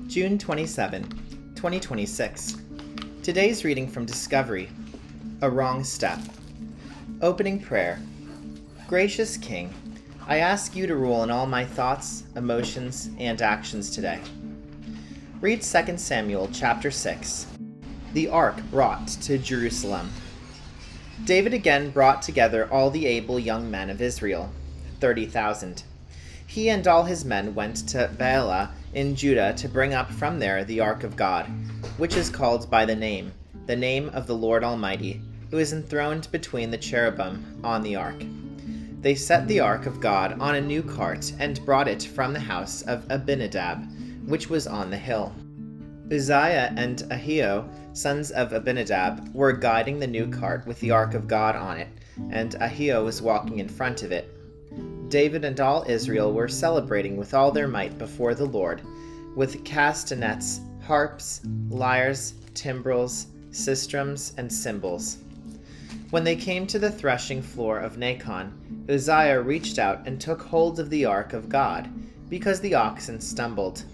June 27, 2026. Today's reading from Discovery, A Wrong Step. Opening prayer. Gracious King, I ask you to rule in all my thoughts, emotions, and actions today. Read 2 Samuel chapter 6. The Ark brought to Jerusalem. David again brought together all the able young men of Israel, 30,000. He and all his men went to Baalah in Judah to bring up from there the Ark of God, which is called by the name of the Lord Almighty, who is enthroned between the cherubim on the ark. They set the Ark of God on a new cart and brought it from the house of Abinadab, which was on the hill. Uzziah and Ahio, sons of Abinadab, were guiding the new cart with the Ark of God on it, and Ahio was walking in front of it. David and all Israel were celebrating with all their might before the Lord, with castanets, harps, lyres, timbrels, sistrums, and cymbals. When they came to the threshing floor of Nacon, Uzziah reached out and took hold of the Ark of God, because the oxen stumbled.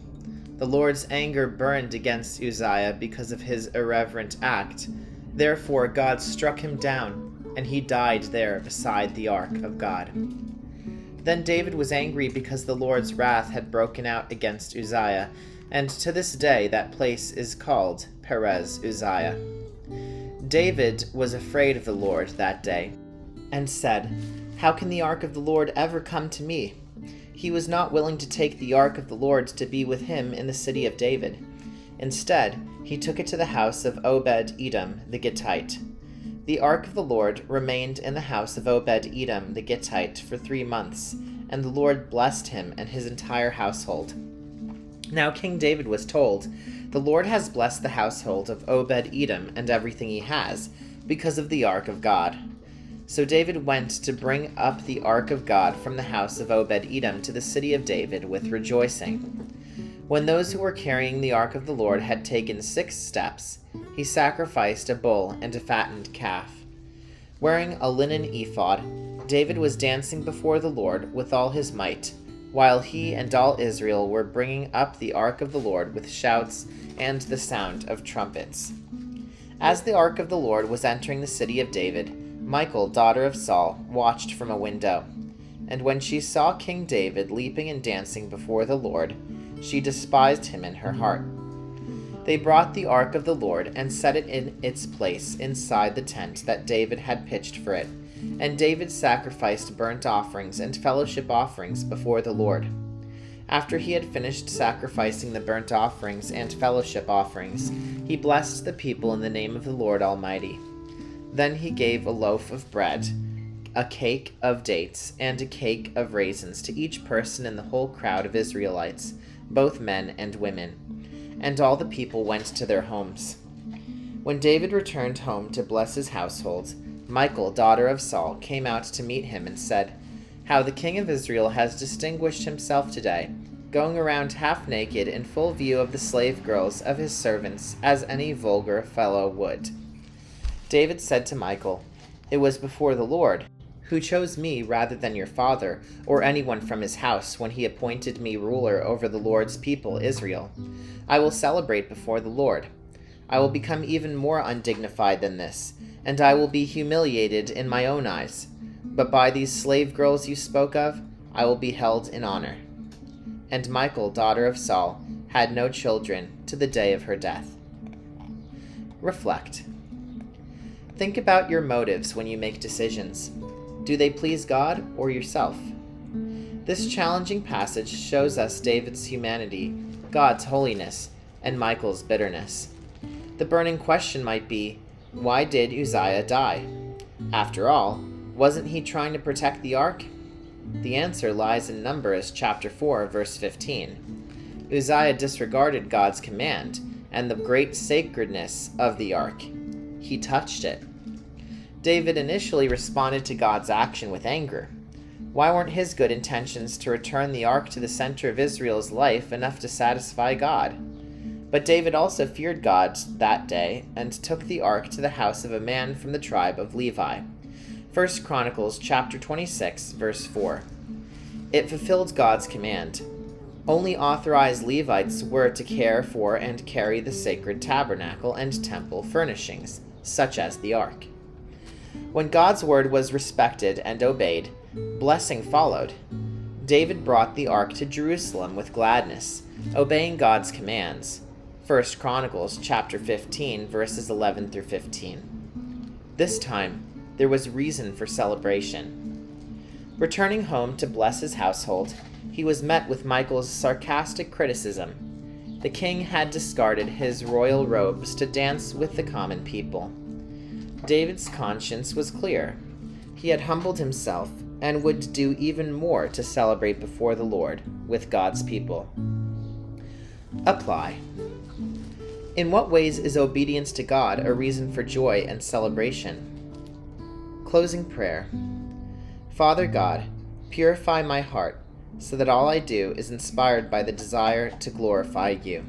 The Lord's anger burned against Uzziah because of his irreverent act. Therefore God struck him down, and he died there beside the Ark of God. Then David was angry because the Lord's wrath had broken out against Uzziah, and to this day that place is called Perez Uzziah. David was afraid of the Lord that day, and said, "How can the ark of the Lord ever come to me?" He was not willing to take the ark of the Lord to be with him in the city of David. Instead, he took it to the house of Obed-Edom the Gittite. The ark of the Lord remained in the house of Obed-Edom the Gittite for 3 months, and the Lord blessed him and his entire household. Now King David was told, "The Lord has blessed the household of Obed-Edom and everything he has, because of the ark of God." So David went to bring up the ark of God from the house of Obed-Edom to the city of David with rejoicing. When those who were carrying the ark of the Lord had taken 6 steps, he sacrificed a bull and a fattened calf. Wearing a linen ephod, David was dancing before the Lord with all his might, while he and all Israel were bringing up the ark of the Lord with shouts and the sound of trumpets. As the ark of the Lord was entering the city of David, Michal, daughter of Saul, watched from a window. And when she saw King David leaping and dancing before the Lord, she despised him in her heart. They brought the ark of the Lord and set it in its place inside the tent that David had pitched for it, and David sacrificed burnt offerings and fellowship offerings before the Lord. After he had finished sacrificing the burnt offerings and fellowship offerings, he blessed the people in the name of the Lord Almighty. Then he gave a loaf of bread, a cake of dates, and a cake of raisins to each person in the whole crowd of Israelites, both men and women. And all the people went to their homes. When David returned home to bless his household, Michal, daughter of Saul, came out to meet him and said, "How the king of Israel has distinguished himself today, going around half naked in full view of the slave girls of his servants, as any vulgar fellow would." David said to Michal, "It was before the Lord, who chose me rather than your father, or anyone from his house, when he appointed me ruler over the Lord's people, Israel. I will celebrate before the Lord. I will become even more undignified than this, and I will be humiliated in my own eyes. But by these slave girls you spoke of, I will be held in honor." And Michal, daughter of Saul, had no children to the day of her death. Reflect. Think about your motives when you make decisions. Do they please God or yourself? This challenging passage shows us David's humanity, God's holiness, and Michal's bitterness. The burning question might be, why did Uzziah die? After all, wasn't he trying to protect the ark? The answer lies in Numbers chapter 4, verse 15. Uzziah disregarded God's command and the great sacredness of the ark. He touched it. David initially responded to God's action with anger. Why weren't his good intentions to return the ark to the center of Israel's life enough to satisfy God? But David also feared God that day and took the ark to the house of a man from the tribe of Levi. 1 Chronicles chapter 26, verse 4. It fulfilled God's command. Only authorized Levites were to care for and carry the sacred tabernacle and temple furnishings, such as the ark. When God's word was respected and obeyed, blessing followed. David brought the ark to Jerusalem with gladness, obeying God's commands. 1 Chronicles chapter 15, verses 11 through 15. This time, there was reason for celebration. Returning home to bless his household, he was met with Michal's sarcastic criticism. The king had discarded his royal robes to dance with the common people. David's conscience was clear. He had humbled himself and would do even more to celebrate before the Lord with God's people. Apply. In what ways is obedience to God a reason for joy and celebration? Closing prayer. Father God, purify my heart so that all I do is inspired by the desire to glorify you.